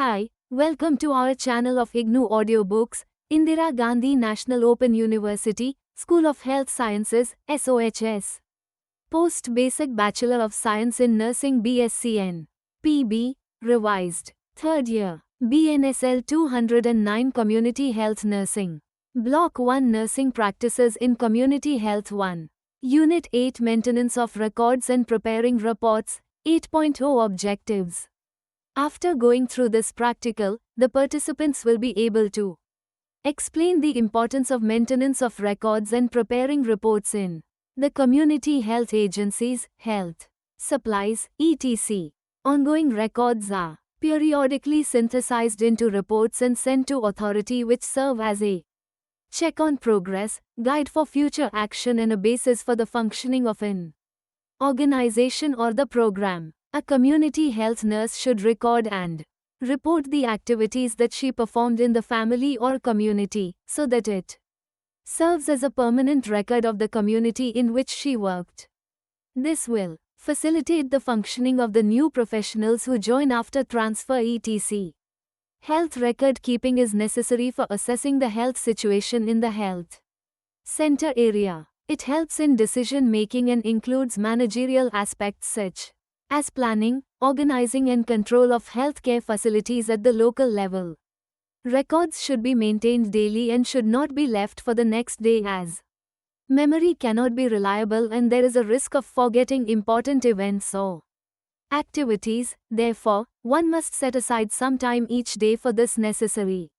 Hi, welcome to our channel of IGNOU Audiobooks, Indira Gandhi National Open University, School of Health Sciences, SOHS. Post-Basic Bachelor of Science in Nursing BSCN. PB, revised. 3rd year. BNSL 209 Community Health Nursing. Block 1 Nursing Practices in Community Health 1. Unit 8 Maintenance of Records and Preparing Reports, 8.0 Objectives. After going through this practical, the participants will be able to explain the importance of maintenance of records and preparing reports in the community health agencies, health supplies, etc. Ongoing records are periodically synthesized into reports and sent to authority, which serve as a check on progress, guide for future action, and a basis for the functioning of an organization or the program. A community health nurse should record and report the activities that she performed in the family or community, so that it serves as a permanent record of the community in which she worked. This will facilitate the functioning of the new professionals who join after transfer, etc. Health record keeping is necessary for assessing the health situation in the health center area. It helps in decision making and includes managerial aspects such as planning, organizing, and control of healthcare facilities at the local level. Records should be maintained daily and should not be left for the next day, as memory cannot be reliable and there is a risk of forgetting important events or activities. Therefore, one must set aside some time each day for this necessary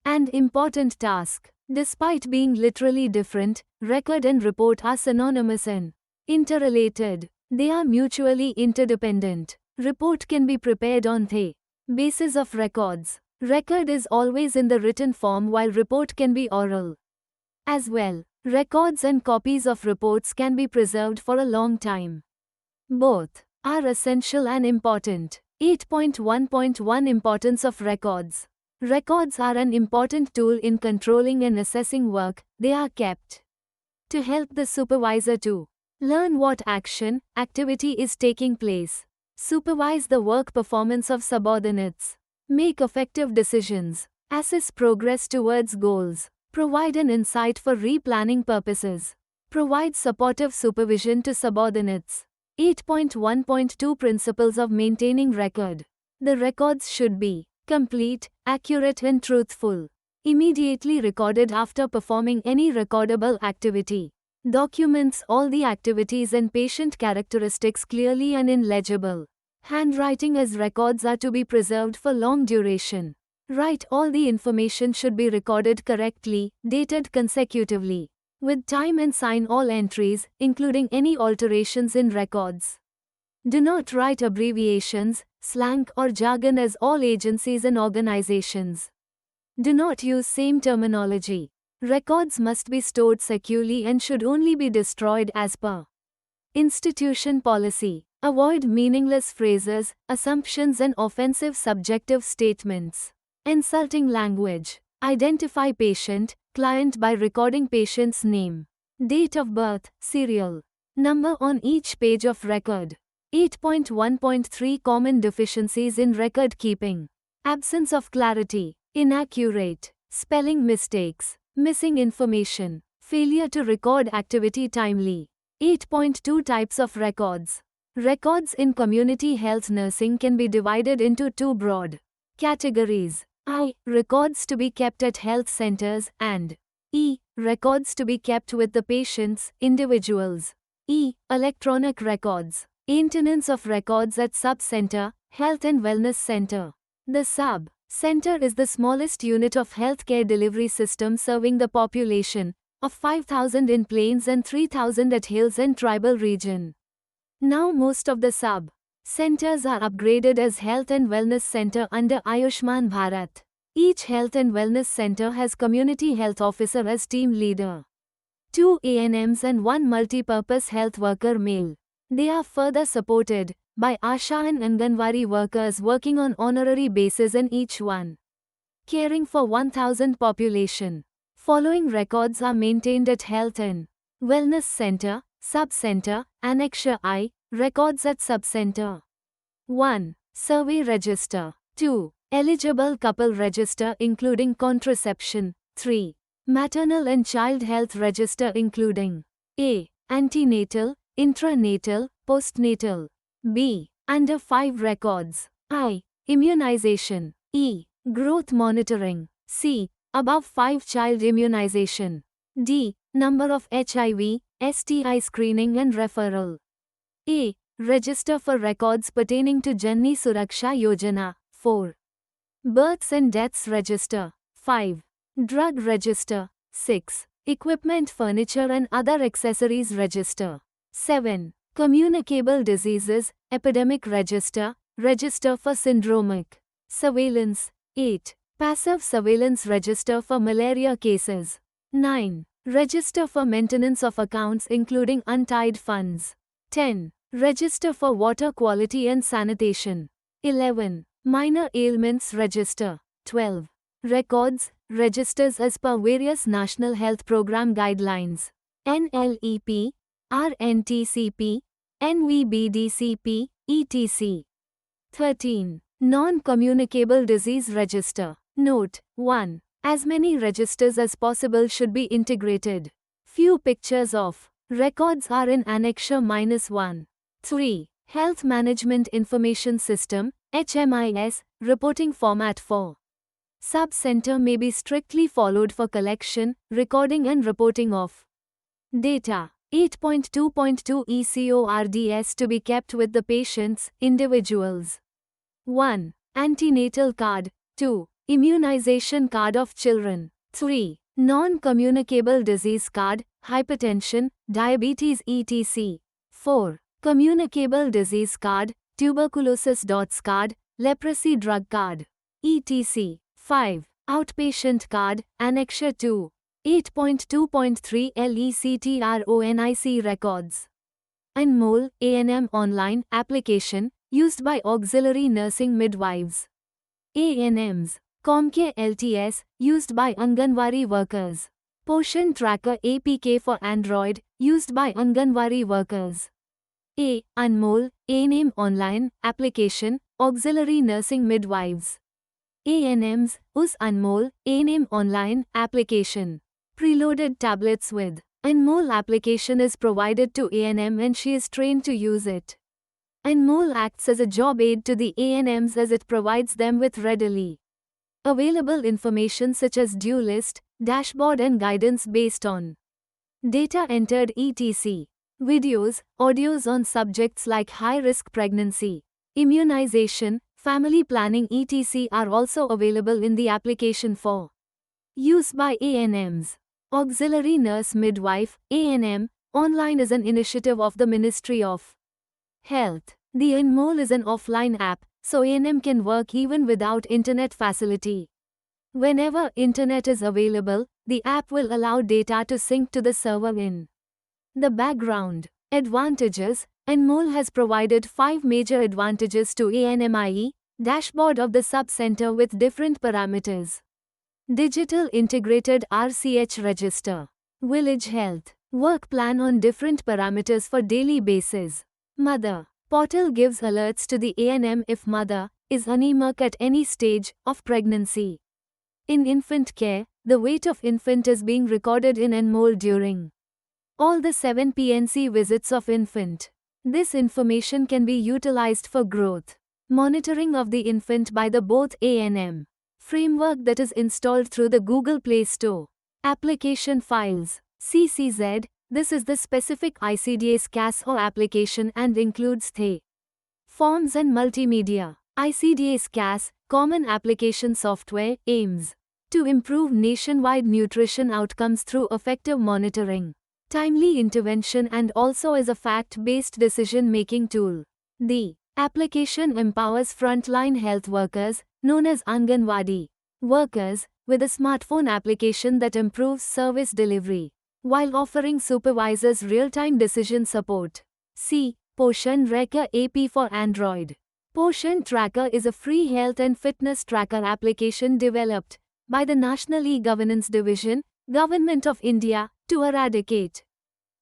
and important task. Despite being literally different, record and report are synonymous and interrelated. They are mutually interdependent. Report can be prepared on the basis of records. Record is always in the written form, while report can be oral as well. Records and copies of reports can be preserved for a long time. Both are essential and important. 8.1.1 Importance of records. Records are an important tool in controlling and assessing work. They are kept to help the supervisor to learn what activity is taking place, supervise the work performance of subordinates, make effective decisions, assess progress towards goals, provide an insight for replanning purposes, provide supportive supervision to subordinates. 8.1.2 Principles of maintaining record. The records should be complete, accurate, and truthful. Immediately recorded after performing any recordable activity. Documents all the activities and patient characteristics clearly and in legible handwriting, as records are to be preserved for long duration. Write all the information should be recorded correctly, dated consecutively, with time, and sign all entries, including any alterations in records. Do not write abbreviations, slang, or jargon, as all agencies and organizations do not use same terminology. Records must be stored securely and should only be destroyed as per institution policy. Avoid meaningless phrases, assumptions, and offensive subjective statements. Insulting language. Identify patient, client by recording patient's name, date of birth, serial number on each page of record. 8.1.3 Common deficiencies in record keeping. Absence of clarity, inaccurate spelling mistakes, missing information, failure to record activity timely. 8.2 Types of records. Records in community health nursing can be divided into two broad categories. I. Records to be kept at health centers, and E. Records to be kept with the patients, individuals. E. Electronic records. Maintenance of records at sub-center, health and wellness center. The sub-center is the smallest unit of healthcare delivery system, serving the population of 5,000 in plains and 3,000 at hills and tribal region. Now most of the sub-centers are upgraded as health and wellness center under Ayushman Bharat. Each health and wellness center has community health officer as team leader, 2 ANMs and 1 multi-purpose health worker male. They are further supported by Asha and Anganwadi workers working on honorary basis, and each one caring for 1,000 population. Following records are maintained at Health and Wellness Center, Sub-Center, Annexure I, Records at Sub-Center. 1. Survey Register. 2. Eligible couple register including contraception. 3. Maternal and child health register including A. Antenatal, intranatal, postnatal. B. Under 5 records. I. Immunization. E. Growth monitoring. C. Above 5 child immunization. D. Number of HIV, STI screening and referral. A. Register for records pertaining to Janni Suraksha Yojana. 4. Births and deaths register. 5. Drug register. 6. Equipment, furniture and other accessories register. 7. Communicable diseases, epidemic register, register for syndromic surveillance. 8. Passive surveillance register for malaria cases. 9. Register for maintenance of accounts including untied funds. 10. Register for water quality and sanitation. 11. Minor ailments register. 12. Records, registers as per various National Health Program guidelines. NLEP, RNTCP, NVBDCP, etc. 13. Non-communicable disease register. Note 1. As many registers as possible should be integrated. Few pictures of records are in Annexure -1. 3. Health Management Information System, HMIS, reporting format for Sub-Center may be strictly followed for collection, recording and reporting of data. 8.2.2 ECORDS to be kept with the patients, individuals. 1. Antenatal card. 2. Immunization card of children. 3. Non-communicable disease card, hypertension, diabetes etc. 4. Communicable disease card, tuberculosis dots card, leprosy drug card, etc. 5. Outpatient card, Annexure 2. 8.2.3 LECTRONIC records. Anmol, ANM online application, used by auxiliary nursing midwives. ANMs. Comcare LTS, used by Anganwadi workers. Poshan Tracker APK for Android, used by Anganwadi workers. A. Anmol, ANM online application, auxiliary nursing midwives. ANMs, US Anmol, ANM online application. Preloaded tablets with Anmol application is provided to ANM and she is trained to use it. Anmol acts as a job aid to the ANMs as it provides them with readily available information such as due list, dashboard and guidance based on data entered etc. Videos, audios on subjects like high-risk pregnancy, immunization, family planning etc. are also available in the application for use by ANMs. Auxiliary Nurse Midwife, ANM, online is an initiative of the Ministry of Health. The Anmol is an offline app, so ANM can work even without internet facility. Whenever internet is available, the app will allow data to sync to the server in the background. Advantages: Anmol has provided 5 major advantages to ANMIE, dashboard of the sub-center with different parameters. Digital Integrated RCH Register. Village Health Work Plan on different parameters for daily basis. Mother Portal gives alerts to the ANM if mother is anemic at any stage of pregnancy. In infant care, the weight of infant is being recorded in Anmol during all the 7 PNC visits of infant. This information can be utilized for growth monitoring of the infant by the both ANM framework that is installed through the Google Play Store. Application files. CCZ. This is the specific ICDS CAS or application and includes the forms and multimedia. ICDS CAS, Common Application Software, aims to improve nationwide nutrition outcomes through effective monitoring, timely intervention and also is a fact-based decision-making tool. The application empowers frontline health workers, known as Anganwadi workers, with a smartphone application that improves service delivery, while offering supervisors real-time decision support. C. Poshan Rekha AP for Android. Poshan Tracker is a free health and fitness tracker application developed by the National E-Governance Division, Government of India, to eradicate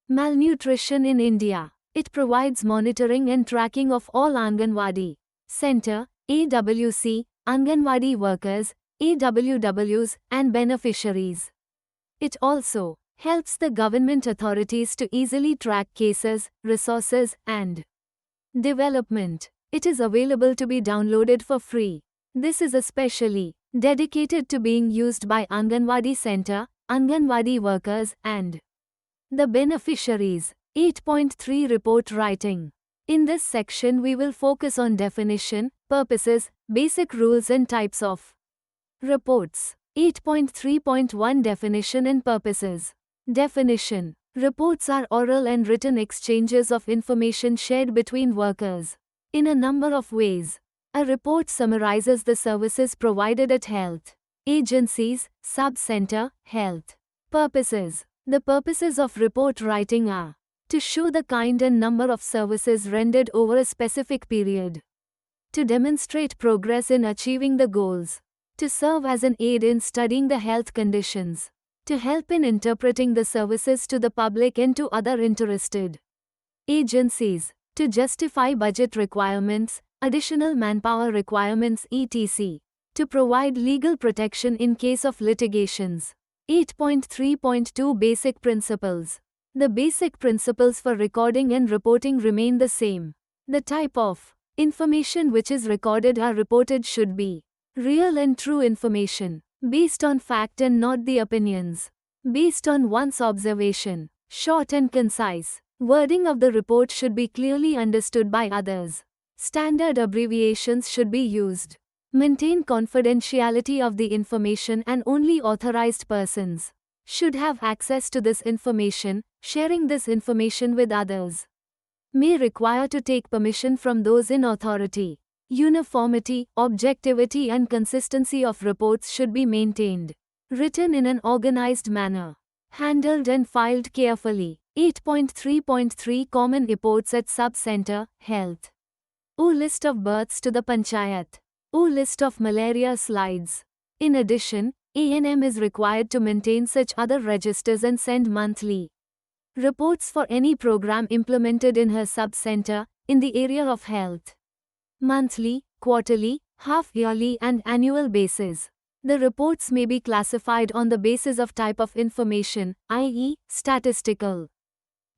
malnutrition in India. It provides monitoring and tracking of all Anganwadi Center, AWC, Anganwadi workers, AWWs, and beneficiaries. It also helps the government authorities to easily track cases, resources, and development. It is available to be downloaded for free. This is especially dedicated to being used by Anganwadi Center, Anganwadi workers, and the beneficiaries. 8.3 Report Writing. In this section we will focus on definition, purposes, basic rules and types of reports. 8.3.1 Definition and purposes. Definition. Reports are oral and written exchanges of information shared between workers. In a number of ways. A report summarizes the services provided at health agencies, sub-center, health. Purposes. The purposes of report writing are to show the kind and number of services rendered over a specific period, to demonstrate progress in achieving the goals, to serve as an aid in studying the health conditions, to help in interpreting the services to the public and to other interested agencies, to justify budget requirements, additional manpower requirements etc., to provide legal protection in case of litigations. 8.3.2 Basic Principles. The basic principles for recording and reporting remain the same. The type of information which is recorded or reported should be real and true information, based on fact and not the opinions, based on one's observation, short and concise. Wording of the report should be clearly understood by others. Standard abbreviations should be used. Maintain confidentiality of the information and only authorized persons should have access to this information. Sharing this information with others may require to take permission from those in authority. Uniformity, objectivity and consistency of reports should be maintained. Written in an organized manner. Handled and filed carefully. 8.3.3 Common reports at Sub-Center, Health. O list of births to the Panchayat. O list of malaria slides. In addition, ANM is required to maintain such other registers and send monthly reports for any program implemented in her sub-center, in the area of health. Monthly, quarterly, half-yearly and annual basis. The reports may be classified on the basis of type of information, i.e., statistical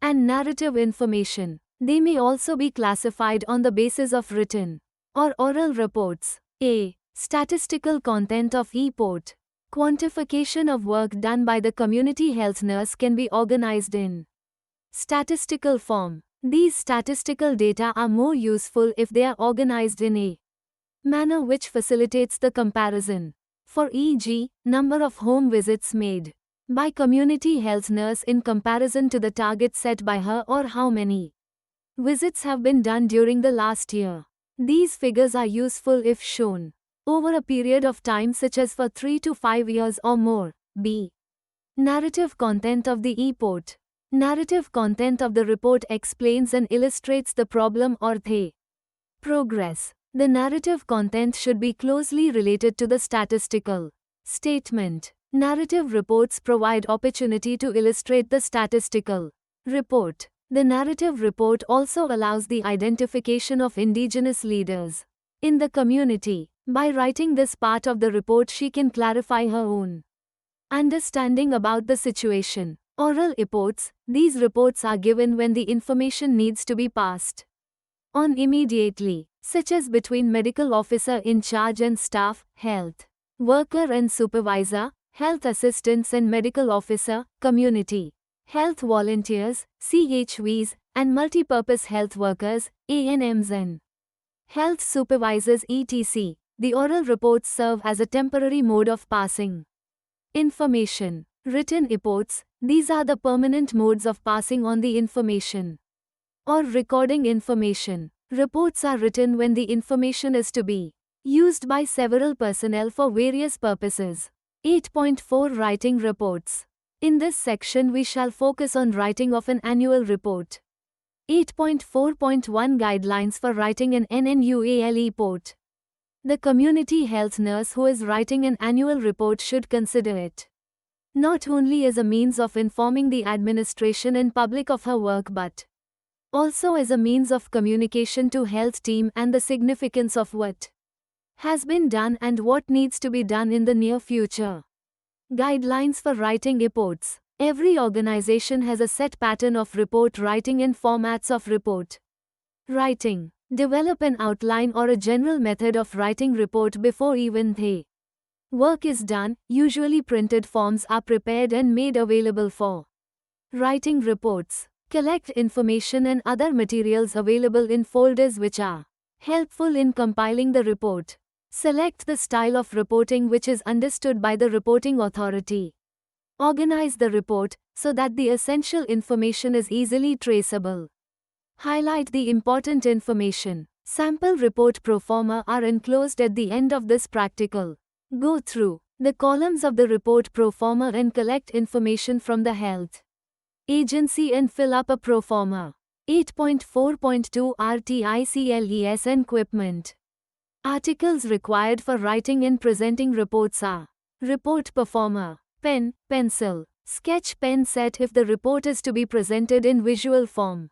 and narrative information. They may also be classified on the basis of written or oral reports. A. Statistical content of e-report. Quantification of work done by the community health nurse can be organized in statistical form. These statistical data are more useful if they are organized in a manner which facilitates the comparison. For e.g., number of home visits made by community health nurse in comparison to the target set by her, or how many visits have been done during the last year. These figures are useful if shown over a period of time such as for 3 to 5 years or more. B. Narrative content of the e-report. Narrative content of the report explains and illustrates the problem or the progress. The narrative content should be closely related to the statistical statement. Narrative reports provide opportunity to illustrate the statistical report. The narrative report also allows the identification of indigenous leaders in the community. By writing this part of the report, she can clarify her own understanding about the situation. Oral reports. These reports are given when the information needs to be passed on immediately, such as between medical officer in charge and staff, health worker and supervisor, health assistants and medical officer, community health volunteers, CHVs, and multipurpose health workers, ANMs and health supervisors etc. The oral reports serve as a temporary mode of passing information. Written reports. These are the permanent modes of passing on the information or recording information. Reports are written when the information is to be used by several personnel for various purposes. 8.4 Writing reports. In this section we shall focus on writing of an annual report. 8.4.1 Guidelines for writing an NNUAL report. The community health nurse who is writing an annual report should consider it not only as a means of informing the administration and public of her work but also as a means of communication to health team and the significance of what has been done and what needs to be done in the near future. Guidelines for writing reports. Every organization has a set pattern of report writing and formats of report writing. Develop an outline or a general method of writing report before even the work is done. Usually printed forms are prepared and made available for writing reports. Collect information and other materials available in folders which are helpful in compiling the report. Select the style of reporting which is understood by the reporting authority. Organize the report so that the essential information is easily traceable. Highlight the important information. Sample report proforma are enclosed at the end of this practical. Go through the columns of the report proforma and collect information from the health agency and fill up a proforma. 8.4.2 RTICLES and equipment. Articles required for writing and presenting reports are report proforma, pen, pencil, sketch pen set if the report is to be presented in visual form.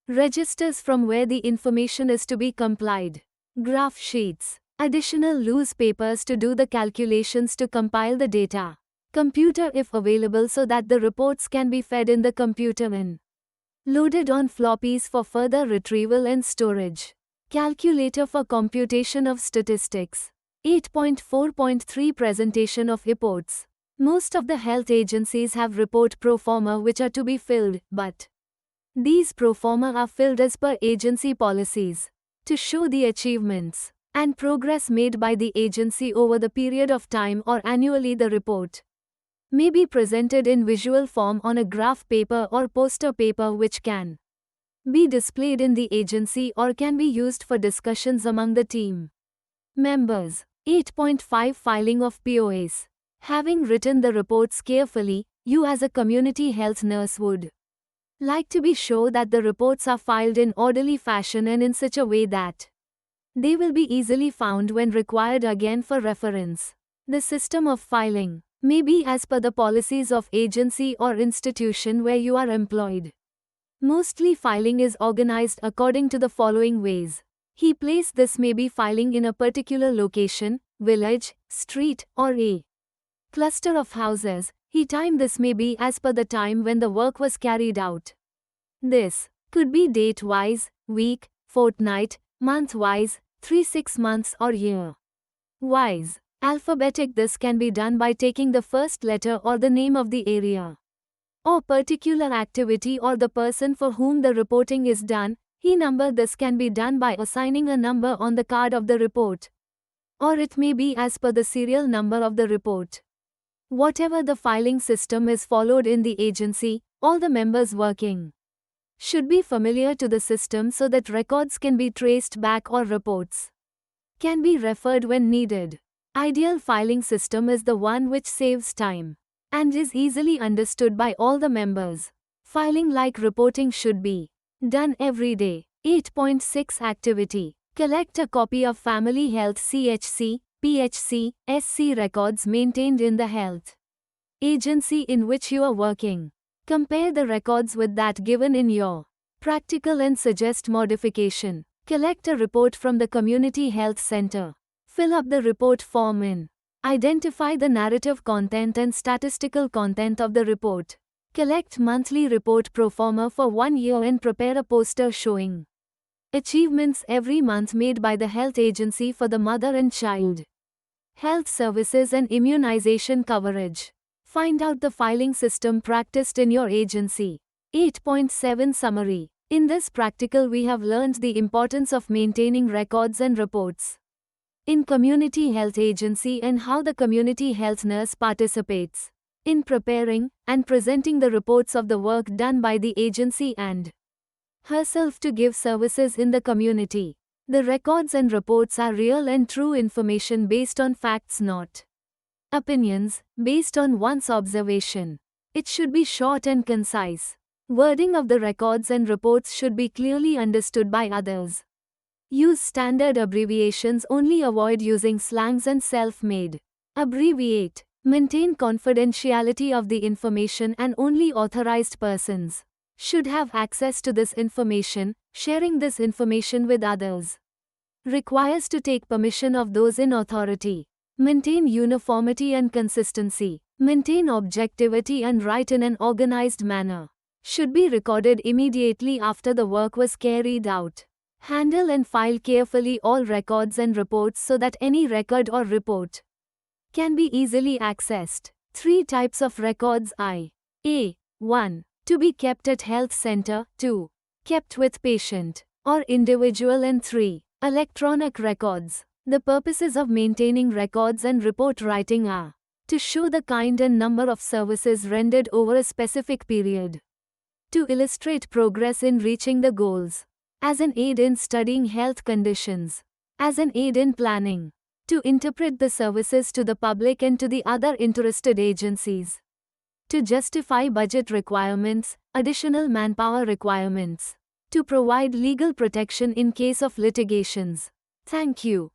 Registers from where the information is to be complied. Graph sheets. Additional loose papers to do the calculations to compile the data. Computer if available so that the reports can be fed in the computer and loaded on floppies for further retrieval and storage. Calculator for computation of statistics. 8.4.3 Presentation of reports. Most of the health agencies have report proforma which are to be filled, but these proforma are filled as per agency policies to show the achievements and progress made by the agency over the period of time or annually. The report may be presented in visual form on a graph paper or poster paper which can be displayed in the agency or can be used for discussions among the team members. 8.5 Filing of POAs. Having written the reports carefully, you as a community health nurse would like to be sure that the reports are filed in orderly fashion and in such a way that they will be easily found when required again for reference. The system of filing may be as per the policies of agency or institution where you are employed. Mostly filing is organized according to the following ways. He place this may be filing in a particular location, village, street, or a cluster of houses. He time this may be as per the time when the work was carried out. This could be date-wise, week, fortnight, month-wise, 3-6 months or year-wise. Alphabetic. This can be done by taking the first letter or the name of the area or particular activity or the person for whom the reporting is done. He number. This can be done by assigning a number on the card of the report, or it may be as per the serial number of the report. Whatever the filing system is followed in the agency, all the members working should be familiar to the system so that records can be traced back or reports can be referred when needed. Ideal filing system is the one which saves time and is easily understood by all the members. Filing like reporting should be done every day. 8.6 Activity. Collect a copy of Family Health CHC, PHC, SC records maintained in the health agency in which you are working. Compare the records with that given in your practical and suggest modification. Collect a report from the community health center. Fill up the report form in. Identify the narrative content and statistical content of the report. Collect monthly report proforma for 1 year and prepare a poster showing achievements every month made by the health agency for the mother and child health services and immunization coverage. Find out the filing system practiced in your agency. 8.7 Summary. In this practical we have learned the importance of maintaining records and reports in community health agency and how the community health nurse participates in preparing and presenting the reports of the work done by the agency and herself to give services in the community. The records and reports are real and true information based on facts, not opinions, based on one's observation. It should be short and concise. Wording of the records and reports should be clearly understood by others. Use standard abbreviations only. Avoid using slangs and self-made. Abbreviate. Maintain confidentiality of the information and only authorized persons should have access to this information. Sharing this information with others Requires to take permission of those in authority. Maintain uniformity and consistency. Maintain objectivity and write in an organized manner. Should be recorded immediately after the work was carried out. Handle and file carefully all records and reports so that any record or report can be easily accessed. 3 types of records A. 1. To be kept at health center. 2. Kept with patient or individual. And 3. Electronic records. The purposes of maintaining records and report writing are to show the kind and number of services rendered over a specific period, to illustrate progress in reaching the goals, as an aid in studying health conditions, as an aid in planning, to interpret the services to the public and to the other interested agencies, to justify budget requirements, additional manpower requirements, to provide legal protection in case of litigations. Thank you.